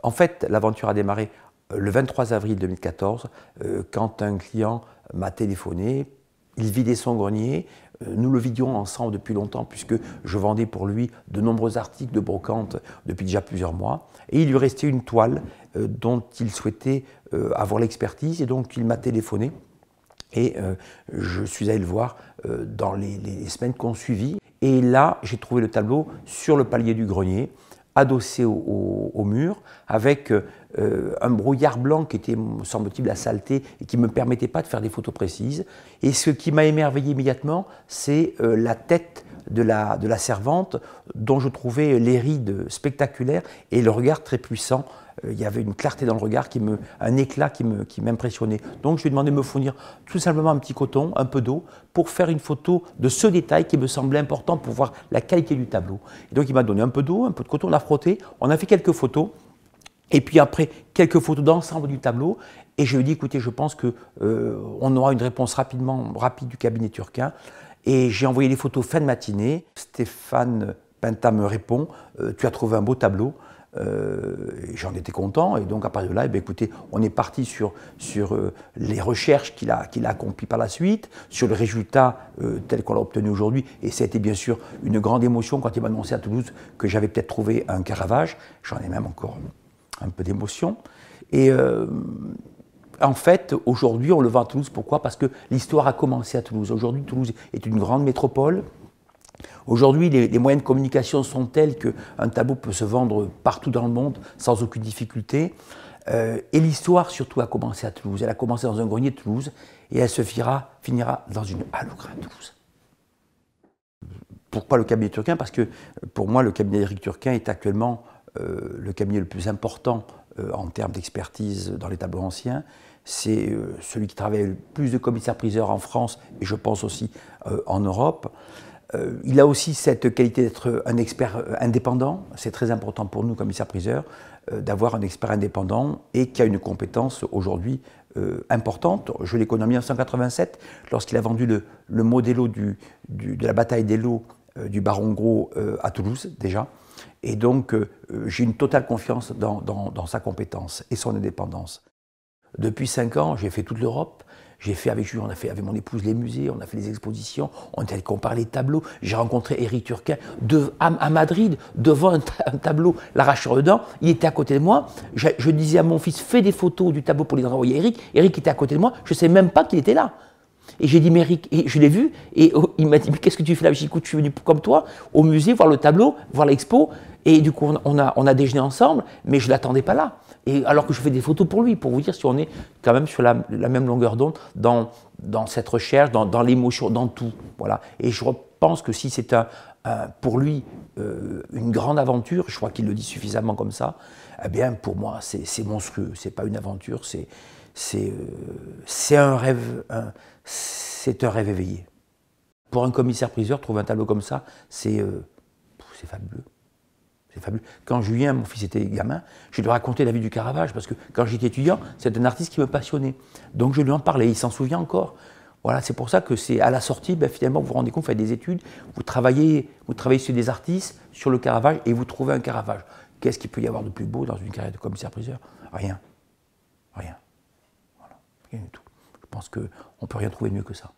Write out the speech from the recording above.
En fait, l'aventure a démarré le 23 avril 2014, quand un client m'a téléphoné. Il vidait son grenier. Nous le vidions ensemble depuis longtemps, puisque je vendais pour lui de nombreux articles de brocante depuis déjà plusieurs mois. Et il lui restait une toile dont il souhaitait avoir l'expertise, et donc il m'a téléphoné. Et je suis allé le voir dans les semaines qui ont suivi. Et là, j'ai trouvé le tableau sur le palier du grenier, adossé au mur, avec un brouillard blanc qui était, me semble-t-il, la saleté et qui ne me permettait pas de faire des photos précises. Et ce qui m'a émerveillé immédiatement, c'est la tête de la servante, dont je trouvais les rides spectaculaires et le regard très puissant. Il y avait une clarté dans le regard, un éclat qui m'impressionnait. Donc je lui ai demandé de me fournir tout simplement un petit coton, un peu d'eau, pour faire une photo de ce détail qui me semblait important pour voir la qualité du tableau. Et donc il m'a donné un peu d'eau, un peu de coton, on a frotté, on a fait quelques photos. Et puis après, quelques photos d'ensemble du tableau. Et je lui ai dit, écoutez, je pense qu'on aura une réponse rapide du cabinet turquin. Et j'ai envoyé les photos fin de matinée. Stéphane Pinta me répond, tu as trouvé un beau tableau. J'en étais content. Et donc à partir de là, écoutez, on est parti sur les recherches qu'il a accomplies par la suite, sur le résultat tel qu'on l'a obtenu aujourd'hui. Et ça a été bien sûr une grande émotion quand il m'a annoncé à Toulouse que j'avais peut-être trouvé un Caravage. J'en ai même encore un peu d'émotion. Et en fait, aujourd'hui, on le vend à Toulouse. Pourquoi? Parce que l'histoire a commencé à Toulouse. Aujourd'hui, Toulouse est une grande métropole. Aujourd'hui, les moyens de communication sont tels qu'un tableau peut se vendre partout dans le monde sans aucune difficulté. Et l'histoire, surtout, a commencé à Toulouse. Elle a commencé dans un grenier de Toulouse et elle se finira dans une halle au grain de Toulouse. Pourquoi le cabinet turquin? Parce que pour moi, le cabinet d'Éric Turquin est actuellement le cabinet le plus important en termes d'expertise dans les tableaux anciens. C'est celui qui travaille le plus de commissaires-priseurs en France et je pense aussi en Europe. Il a aussi cette qualité d'être un expert indépendant. C'est très important pour nous, commissaires-priseurs, d'avoir un expert indépendant et qui a une compétence aujourd'hui importante. Je l'ai connu en 1987 lorsqu'il a vendu le modello de la bataille des lots du baron Gros à Toulouse déjà. Et donc, j'ai une totale confiance dans sa compétence et son indépendance. Depuis 5 ans, j'ai fait toute l'Europe. J'ai fait avec Jules, on a fait avec mon épouse les musées, on a fait les expositions, on est allé comparer les tableaux. J'ai rencontré Éric Turquin à Madrid, devant un tableau, l'arracheur de dents. Il était à côté de moi. Je disais à mon fils, fais des photos du tableau pour les envoyer à Éric. Éric était à côté de moi. Je ne savais même pas qu'il était là. Et j'ai dit, mais Eric, et je l'ai vu, et il m'a dit, mais qu'est-ce que tu fais là? J'ai dit, écoute, je suis venu comme toi, au musée, voir le tableau, voir l'expo, et du coup, on a déjeuné ensemble, mais je ne l'attendais pas là. Et alors que je fais des photos pour lui, pour vous dire si on est quand même sur la même longueur d'onde dans cette recherche, dans l'émotion, dans tout. Voilà. Et je pense que si c'est pour lui une grande aventure, je crois qu'il le dit suffisamment comme ça, eh bien pour moi c'est monstrueux, c'est pas une aventure, c'est un rêve, c'est un rêve éveillé. Pour un commissaire-priseur, trouver un tableau comme ça, c'est fabuleux. C'est fabuleux. Quand Julien, mon fils, était gamin, je lui racontais la vie du Caravage, parce que quand j'étais étudiant, c'est un artiste qui me passionnait. Donc je lui en parlais, il s'en souvient encore. Voilà, c'est pour ça que c'est à la sortie, finalement, vous vous rendez compte, vous faites des études, vous travaillez sur des artistes, sur le Caravage, et vous trouvez un Caravage. Qu'est-ce qu'il peut y avoir de plus beau dans une carrière de commissaire-priseur? Rien. Rien. Voilà. Rien du tout. Je pense qu'on ne peut rien trouver mieux que ça.